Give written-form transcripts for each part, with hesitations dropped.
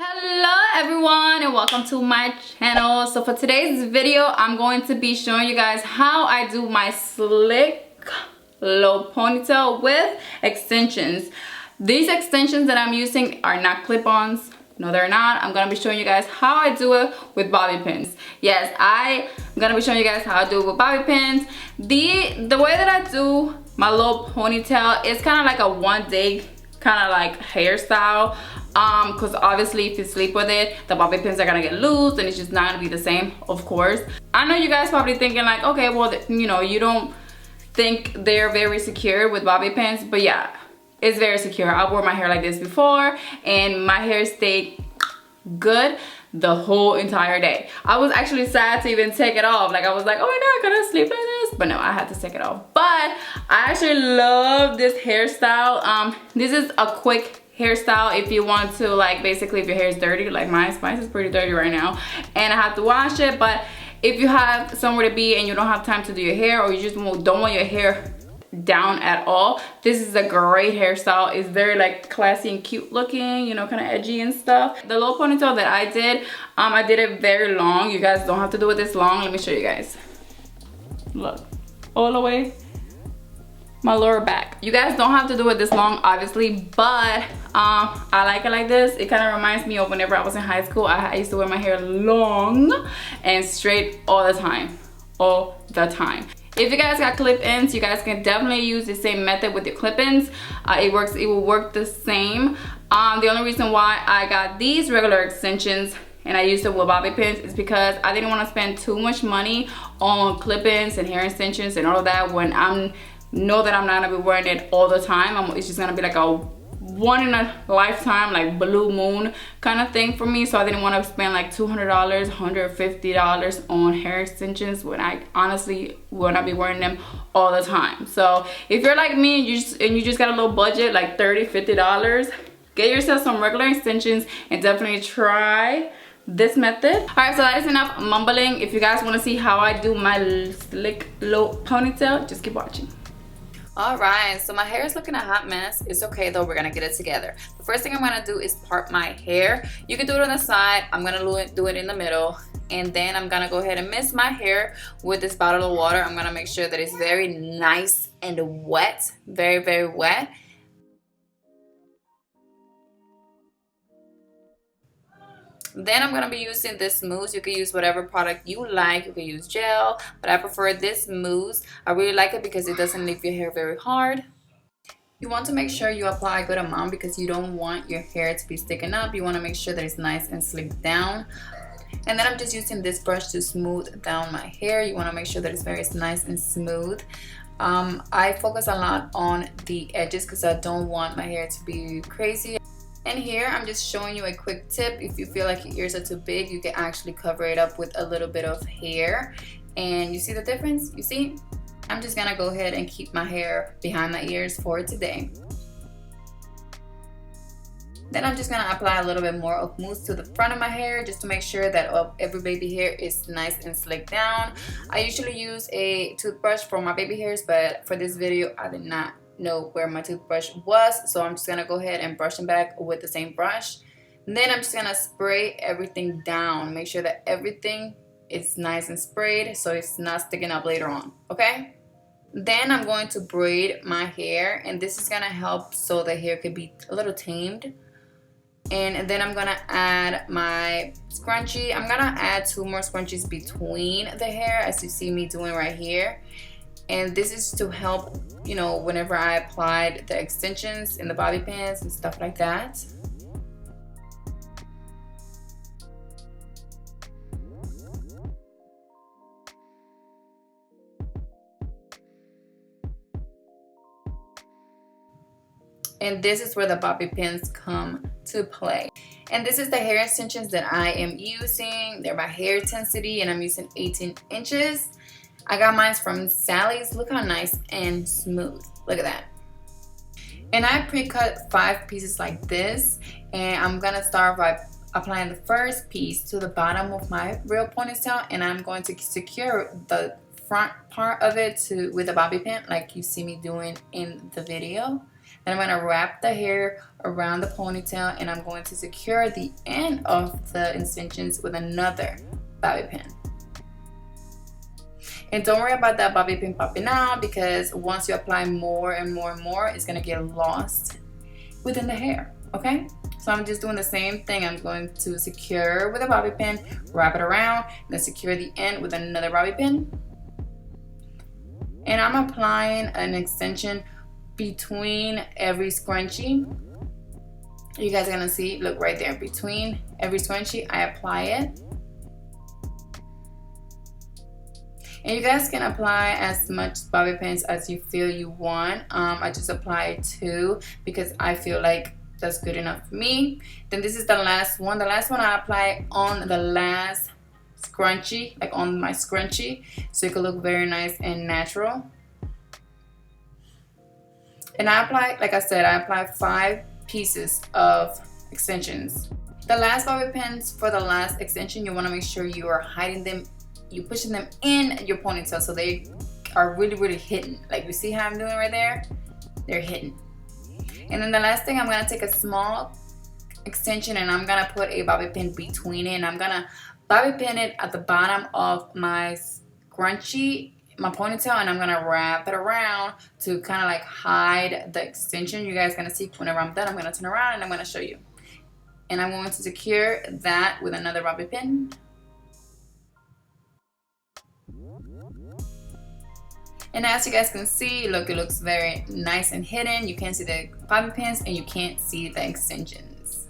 Hello everyone and welcome to my channel. So for today's video I'm going to be showing you guys how I do my slick low ponytail with extensions. These extensions that I'm using are not clip-ons. No, they're not. I'm gonna be showing you guys how I do it with bobby pins. Yes, I'm gonna be showing you guys how I do it with bobby pins. The way that I do my low ponytail is kind of like a one-day kind of like hairstyle, because obviously if you sleep with it, the bobby pins are gonna get loose and it's just not gonna be the same, of course. I know you guys probably thinking like, okay, well, you know, you don't think they're very secure with bobby pins, but yeah, it's very secure. I wore my hair like this before and my hair stayed good the whole entire day. I was actually sad to even take it off. Like I was like, oh my god, can I sleep like this? But no, I had to take it off. But I actually love this hairstyle. This is a quick hairstyle if you want to, like, basically if your hair is dirty, like mine is pretty dirty right now and I have to wash it. But if you have somewhere to be and you don't have time to do your hair, or you just don't want your hair down at all, this is a great hairstyle. It's very like classy and cute looking, you know, kind of edgy and stuff. The low ponytail that I did it very long. You guys don't have to do it this long. Let me show you guys. Look, all the way my lower back. You guys don't have to do it this long, obviously, but I like it like this. It kind of reminds me of whenever I was in high school. I used to wear my hair long and straight all the time. If you guys got clip-ins, you guys can definitely use the same method with your clip-ins. It will work the same. The only reason why I got these regular extensions and I used it with bobby pins is because I didn't want to spend too much money on clip-ins and hair extensions and all of that when know that I'm not gonna be wearing it all the time. It's just gonna be like a one in a lifetime, like blue moon kind of thing for me. So I didn't want to spend like $200, $150 on hair extensions when I honestly will not be wearing them all the time. So if you're like me and you just got a little budget, like $30, $50, get yourself some regular extensions and definitely try this method. All right, so that is enough mumbling. If you guys want to see how I do my slick low ponytail, just keep watching. All right, so my hair is looking a hot mess. It's okay though, we're gonna get it together. The first thing I'm gonna do is part my hair. You can do it on the side. I'm gonna do it in the middle, and then I'm gonna go ahead and mist my hair with this bottle of water. I'm gonna make sure that it's very nice and wet, very, very wet. Then I'm going to be using this mousse. You can use whatever product you like. You can use gel, but I prefer this mousse. I really like it because it doesn't leave your hair very hard. You want to make sure you apply a good amount because you don't want your hair to be sticking up. You want to make sure that it's nice and slicked down. And then I'm just using this brush to smooth down my hair. You want to make sure that it's very nice and smooth. I focus a lot on the edges because I don't want my hair to be crazy. And here I'm just showing you a quick tip. If you feel like your ears are too big, you can actually cover it up with a little bit of hair. And you see the difference? You see? I'm just gonna go ahead and keep my hair behind my ears for today. Then I'm just gonna apply a little bit more of mousse to the front of my hair just to make sure that every baby hair is nice and slicked down. I usually use a toothbrush for my baby hairs, but for this video I did not know where my toothbrush was, so I'm just gonna go ahead and brush them back with the same brush. And then I'm just gonna spray everything down, make sure that everything is nice and sprayed so it's not sticking up later on. Okay, then I'm going to braid my hair, and this is gonna help so the hair could be a little tamed. And then I'm gonna add my scrunchie. I'm gonna add 2 more scrunchies between the hair, as you see me doing right here. And this is to help, you know, whenever I applied the extensions and the bobby pins and stuff like that. And this is where the bobby pins come to play. And this is the hair extensions that I am using. They're by Hair Intensity and I'm using 18 inches. I got mine from Sally's. Look how nice and smooth. Look at that. And I pre-cut 5 pieces like this. And I'm going to start by applying the first piece to the bottom of my real ponytail. And I'm going to secure the front part of it with a bobby pin like you see me doing in the video. Then I'm going to wrap the hair around the ponytail, and I'm going to secure the end of the extensions with another bobby pin. And don't worry about that bobby pin popping out, because once you apply more and more and more, it's gonna get lost within the hair, okay? So I'm just doing the same thing. I'm going to secure with a bobby pin, wrap it around, then secure the end with another bobby pin. And I'm applying an extension between every scrunchie. You guys are gonna see, look right there, between every scrunchie, I apply it. And you guys can apply as much bobby pins as you feel you want. I just apply 2 because I feel like that's good enough for me. Then this is the last one. The last one I apply on the last scrunchie, like on my scrunchie, so it can look very nice and natural. And I apply, like I said, I apply 5 pieces of extensions. The last bobby pins for the last extension, you want to make sure you are hiding them, you pushing them in your ponytail so they are really hidden. Like you see how I'm doing right there? They're hidden. And then the last thing, I'm gonna take a small extension and I'm gonna put a bobby pin between it, and I'm gonna bobby pin it at the bottom of my scrunchie, my ponytail, and I'm gonna wrap it around to kind of like hide the extension. You guys gonna see whenever I'm done, I'm gonna turn around and I'm gonna show you. And I'm going to secure that with another bobby pin. And as you guys can see, look, it looks very nice and hidden. You can't see the bobby pins and you can't see the extensions.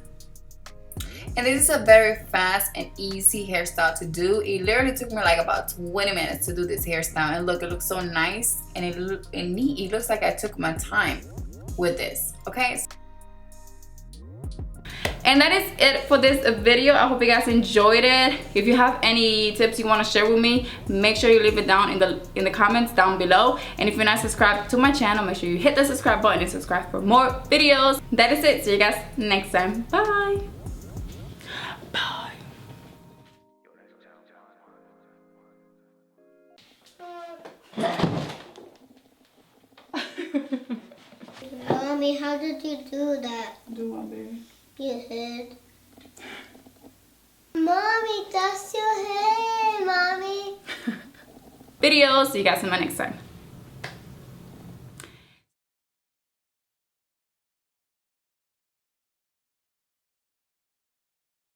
And this is a very fast and easy hairstyle to do. It literally took me like about 20 minutes to do this hairstyle. And look, it looks so nice and it looks like I took my time with this, okay? And that is it for this video. I hope you guys enjoyed it. If you have any tips you want to share with me, make sure you leave it down in the comments down below. And if you're not subscribed to my channel, make sure you hit the subscribe button and subscribe for more videos. That is it. See you guys next time. Bye. Bye. Mommy, how did you do that? Do what, baby? Your head. Mommy, that's your hair, Mommy. Videos. See you guys in my next time.